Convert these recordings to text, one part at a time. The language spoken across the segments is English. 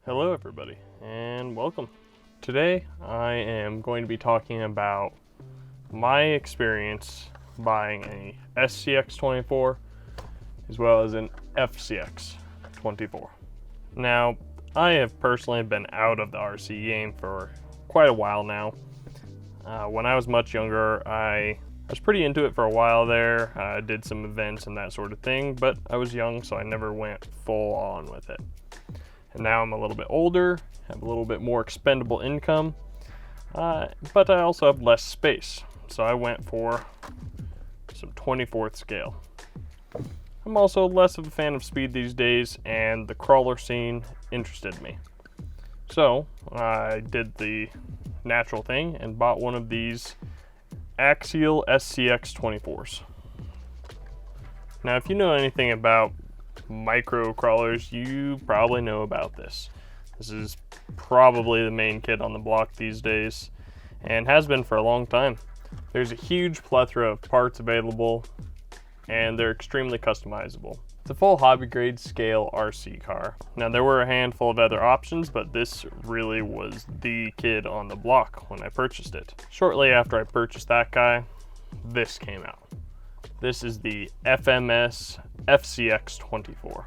Hello everybody, and welcome. Today I am going to be talking about my experience buying a SCX24 as well as an FCX24. Now, I have personally been out of the RC game for quite a while now. When I was much younger, I was pretty into it for a while there. I did some events and that sort of thing, but I was young, so I never went full on with it. And now I'm a little bit older, have a little bit more expendable income, but I also have less space. So I went for some 24th scale. I'm also less of a fan of speed these days, and the crawler scene interested me. So I did the natural thing and bought one of these Axial SCX24s. Now, if you know anything about micro crawlers, you probably know about this. This is probably the main kid on the block these days and has been for a long time. There's a huge plethora of parts available and they're extremely customizable. It's a full hobby grade scale RC car. Now, there were a handful of other options, but this really was the kid on the block when I purchased it. Shortly after I purchased that guy, this came out. This is the FMS FCX24.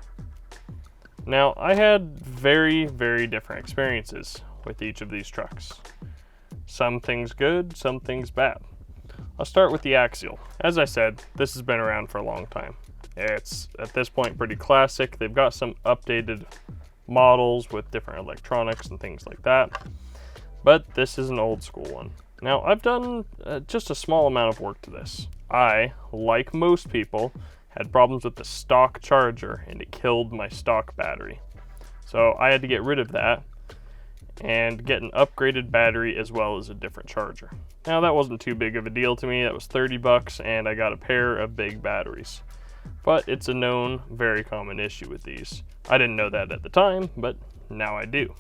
Now, I had very different experiences with each of these trucks. Some things good, some things bad. I'll start with the Axial. As I said, this has been around for a long time. It's at this point pretty classic. They've got some updated models with different electronics and things like that, but this is an old school one. Now, I've done just a small amount of work to this. I, like most people, had problems with the stock charger and it killed my stock battery. So I had to get rid of that and get an upgraded battery as well as a different charger. Now, that wasn't too big of a deal to me. That was 30 bucks and I got a pair of big batteries. But it's a known, very common issue with these. I didn't know that at the time, but now I do.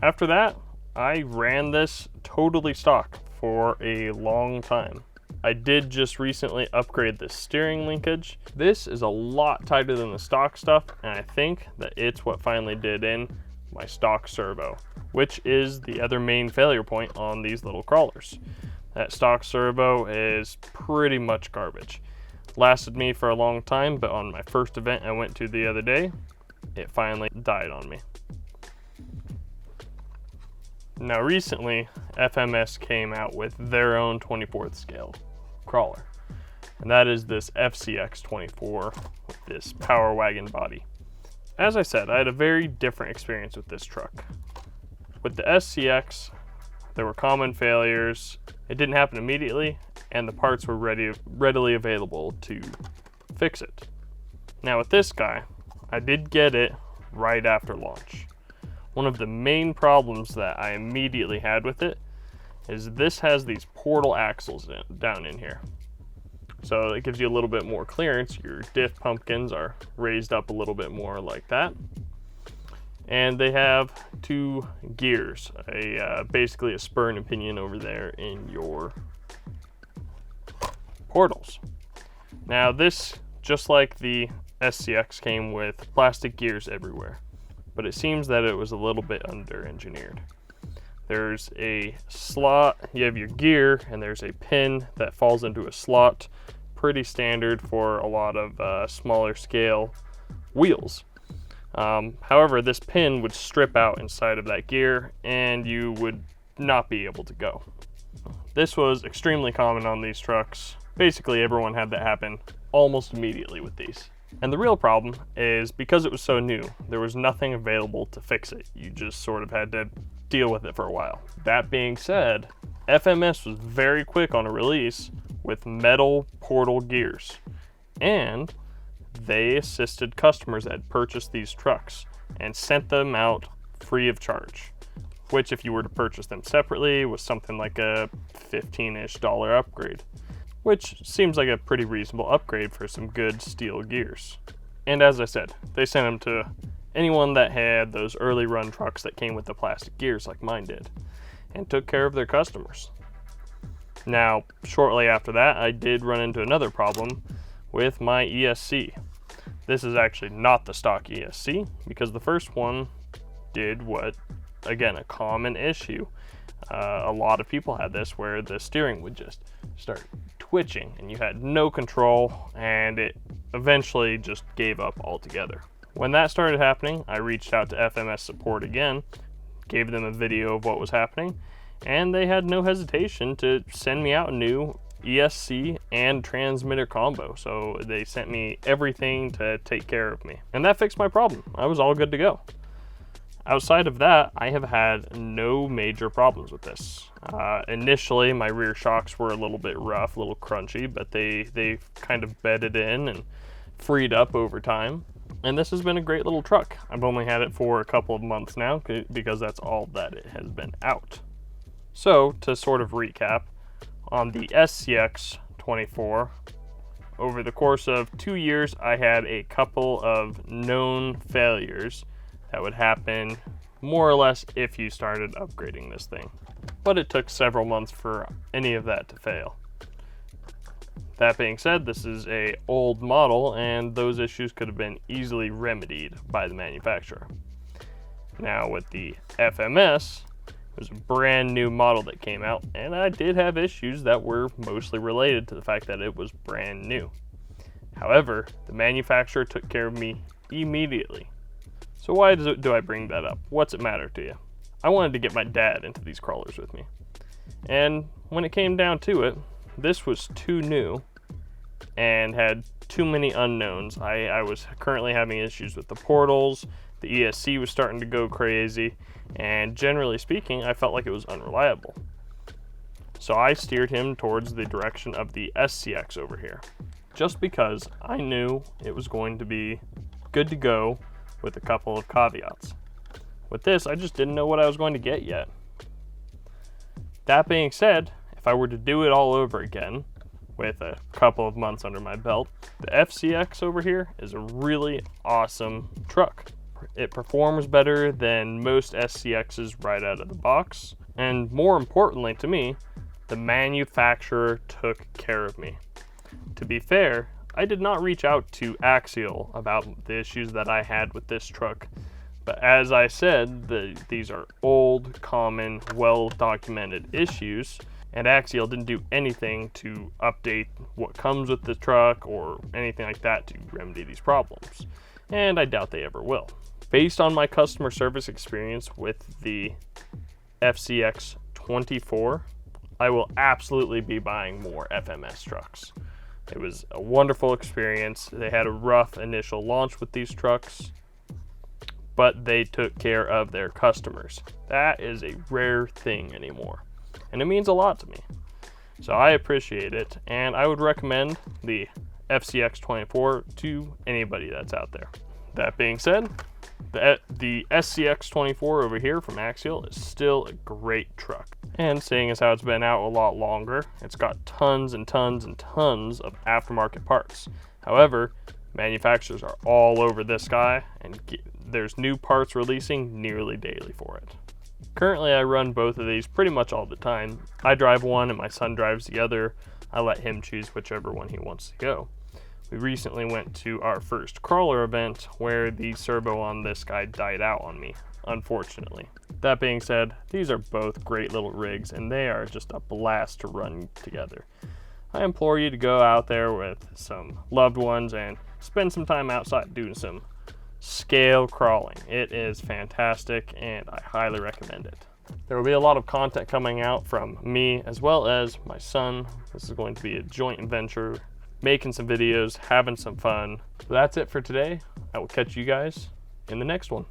After that, I ran this totally stock for a long time. I did just recently upgrade the steering linkage. This is a lot tighter than the stock stuff, and I think that it's what finally did in my stock servo, which is the other main failure point on these little crawlers. That stock servo is pretty much garbage. Lasted me for a long time, but on my first event I went to the other day, it finally died on me. Now, recently, FMS came out with their own 24th scale crawler, and that is this FCX24 with this power wagon body. As I said, I had a very different experience with this truck. With the SCX, there were common failures. It didn't happen immediately, and the parts were readily available to fix it. Now, with this guy, I did get it right after launch. One of the main problems that I immediately had with it is this has these portal axles down in here. So it gives you a little bit more clearance. Your diff pumpkins are raised up a little bit more like that. And they have two gears, basically a spur and a pinion over there in your portals. Now, this, just like the SCX, came with plastic gears everywhere, but it seems that it was a little bit under-engineered. There's a slot, you have your gear, and there's a pin that falls into a slot. Pretty standard for a lot of smaller scale wheels. However, this pin would strip out inside of that gear and you would not be able to go. This was extremely common on these trucks. Basically, everyone had that happen almost immediately with these. And the real problem is because it was so new, there was nothing available to fix it. You just sort of had to deal with it for a while. That being said, FMS was very quick on a release with metal portal gears, and they assisted customers that had purchased these trucks and sent them out free of charge, which, if you were to purchase them separately, was something like a $15-ish upgrade, which seems like a pretty reasonable upgrade for some good steel gears. And as I said, they sent them to anyone that had those early run trucks that came with the plastic gears like mine did, and took care of their customers. Now, shortly after that, I did run into another problem with my ESC. This is actually not the stock ESC, because the first one did what, again, a common issue. A lot of people had this, where the steering would just start twitching and you had no control, and it eventually just gave up altogether. When that started happening, I reached out to FMS support again, gave them a video of what was happening, and they had no hesitation to send me out a new ESC and transmitter combo. So they sent me everything to take care of me, and that fixed my problem. I was all good to go. Outside of that, I have had no major problems with this. Initially, my rear shocks were a little bit rough, a little crunchy, but they kind of bedded in and freed up over time. And this has been a great little truck. I've only had it for a couple of months now because that's all that it has been out. So, to sort of recap, on the SCX24, over the course of 2 years, I had a couple of known failures that would happen more or less if you started upgrading this thing. But it took several months for any of that to fail. That being said, this is an old model, and those issues could have been easily remedied by the manufacturer. Now with the FMS, it was a brand new model that came out, and I did have issues that were mostly related to the fact that it was brand new. However, the manufacturer took care of me immediately. So why do I bring that up? What's it matter to you? I wanted to get my dad into these crawlers with me. And when it came down to it, this was too new and had too many unknowns. I was currently having issues with the portals, the ESC was starting to go crazy, and generally speaking, I felt like it was unreliable. So I steered him towards the direction of the SCX over here, just because I knew it was going to be good to go with a couple of caveats. With this, I just didn't know what I was going to get yet. That being said, if I were to do it all over again, with a couple of months under my belt, the FCX over here is a really awesome truck. It performs better than most SCXs right out of the box, and more importantly to me, the manufacturer took care of me. To be fair, I did not reach out to Axial about the issues that I had with this truck, but as I said, these are old, common, well-documented issues, and Axial didn't do anything to update what comes with the truck or anything like that to remedy these problems, and I doubt they ever will. Based on my customer service experience with the FCX24, I will absolutely be buying more FMS trucks. It was a wonderful experience. They had a rough initial launch with these trucks, but they took care of their customers. That is a rare thing anymore, and it means a lot to me. So I appreciate it, and I would recommend the FCX24 to anybody that's out there. That being said, the SCX24 over here from Axial is still a great truck. And seeing as how it's been out a lot longer, it's got tons and tons and tons of aftermarket parts. However, manufacturers are all over this guy, and there's new parts releasing nearly daily for it. Currently, I run both of these pretty much all the time. I drive one and my son drives the other. I let him choose whichever one he wants to go. We recently went to our first crawler event where the servo on this guy died out on me, unfortunately. That being said, these are both great little rigs, and they are just a blast to run together. I implore you to go out there with some loved ones and spend some time outside doing some scale crawling. It is fantastic, and I highly recommend it. There will be a lot of content coming out from me as well as my son. This is going to be a joint venture, making some videos, having some fun. So that's it for today. I will catch you guys in the next one.